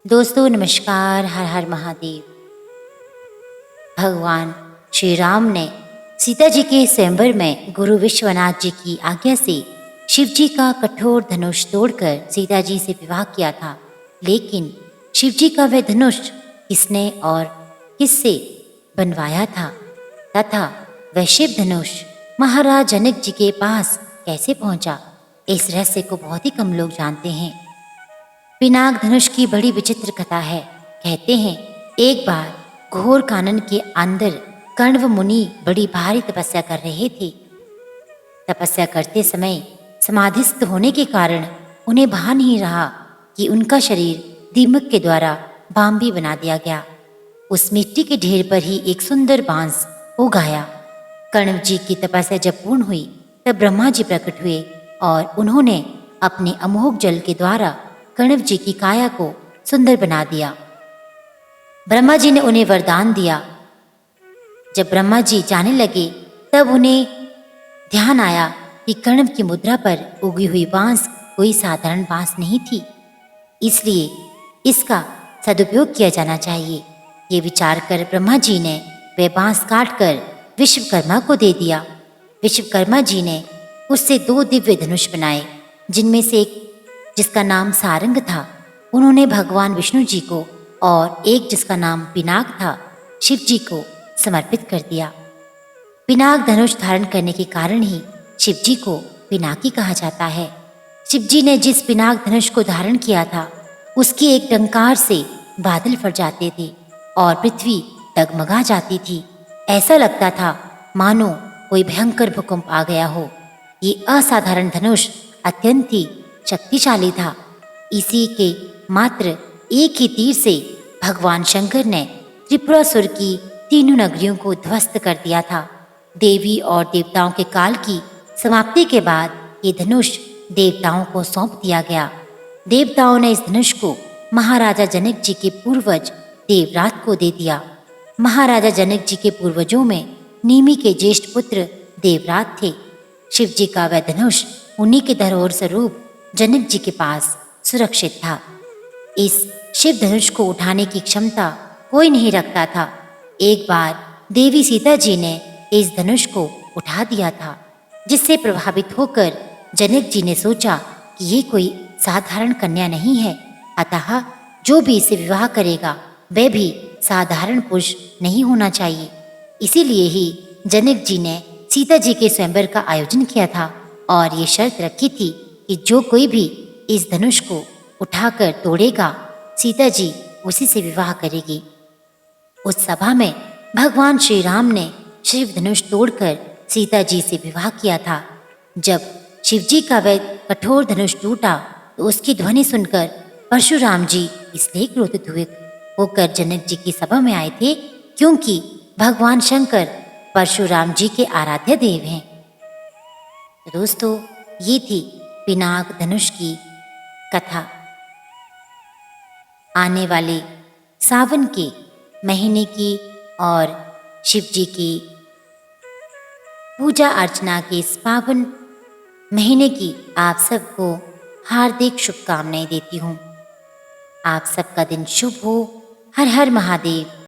दोस्तों नमस्कार। हर हर महादेव। भगवान श्री राम ने सीता जी के स्वयंवर में गुरु विश्वनाथ जी की आज्ञा से शिव जी का कठोर धनुष तोड़कर सीता जी से विवाह किया था। लेकिन शिव जी का वह धनुष किसने और किससे बनवाया था तथा वह शिव धनुष महाराज जनक जी के पास कैसे पहुंचा, इस रहस्य को बहुत ही कम लोग जानते हैं। पिनाक धनुष की बड़ी विचित्र कथा है। कहते हैं एक बार घोर कानन के अंदर कण्व मुनि बड़ी भारी तपस्या कर रहे थे। तपस्या करते समय समाधिस्थ होने के कारण उन्हें भान नहीं रहा कि उनका शरीर दीमक के द्वारा बाम्बी बना दिया गया। उस मिट्टी के ढेर पर ही एक सुंदर बांस उगाया। कण्व जी की तपस्या जब पूर्ण हुई तब ब्रह्मा जी प्रकट हुए और उन्होंने अपने अमोघ जल के द्वारा कण्व जी की काया को सुंदर बना दिया। ब्रह्मा जी ने उन्हें वरदान दिया। जब ब्रह्मा जी जाने लगे तब उन्हें ध्यान आया कि कण्व की मुद्रा पर उगी हुई बांस कोई साधारण बांस नहीं थी, इसलिए इसका सदुपयोग किया जाना चाहिए। ये विचार कर ब्रह्मा जी ने वह बांस काट कर विश्वकर्मा को दे दिया। विश्वकर्मा जी ने उससे 2 दिव्य धनुष बनाए, जिनमें से एक जिसका नाम सारंग था उन्होंने भगवान विष्णु जी को और एक जिसका नाम पिनाक था शिव जी को समर्पित कर दिया। पिनाक धनुष धारण करने के कारण ही शिव जी को पिनाकी कहा जाता है। शिव जी ने जिस पिनाक धनुष को धारण किया था उसकी एक टंकार से बादल फट जाते थे और पृथ्वी डगमगा जाती थी। ऐसा लगता था मानो कोई भयंकर भूकंप आ गया हो। ये असाधारण धनुष अत्यंत ही शक्तिशाली था। इसी के मात्र एक ही तीर से भगवान शंकर ने त्रिपुरासुर की 3 नगरियों को ध्वस्त कर दिया था। देवी और देवताओं के काल की समाप्ति के बाद ये धनुष देवताओं को सौंप दिया गया। देवताओं ने इस धनुष को महाराजा जनक जी के पूर्वज देवरात को दे दिया। महाराजा जनक जी के पूर्वजों में नीमि के ज्येष्ठ पुत्र देवरात थे। शिव जी का वह धनुष उन्हीं के धरोहर स्वरूप जनक जी के पास सुरक्षित था। इस शिव धनुष को उठाने की क्षमता कोई नहीं रखता था। एक बार देवी सीता जी ने इस धनुष को उठा दिया था, जिससे प्रभावित होकर जनक जी ने सोचा कि ये कोई साधारण कन्या नहीं है, अतः जो भी इसे विवाह करेगा वह भी साधारण पुरुष नहीं होना चाहिए। इसीलिए ही जनक जी ने सीता जी के स्वयंवर का आयोजन किया था और ये शर्त रखी थी कि जो कोई भी इस धनुष को उठाकर तोड़ेगा सीता जी उसी से विवाह करेगी। उस सभा में भगवान श्री राम ने शिव धनुष तोड़कर सीता जी से विवाह किया था। जब शिव जी का वह कठोर धनुष टूटा तो उसकी ध्वनि सुनकर परशुराम जी इसलिए क्रोधित हुए होकर जनक जी की सभा में आए थे, क्योंकि भगवान शंकर परशुराम जी के आराध्य देव हैं। तो दोस्तों, ये थी पिनाक धनुष की कथा। आने वाले सावन के महीने की और शिव जी की पूजा अर्चना के इस पावन महीने की आप सबको हार्दिक शुभकामनाएं देती हूँ। आप सबका दिन शुभ हो। हर हर महादेव।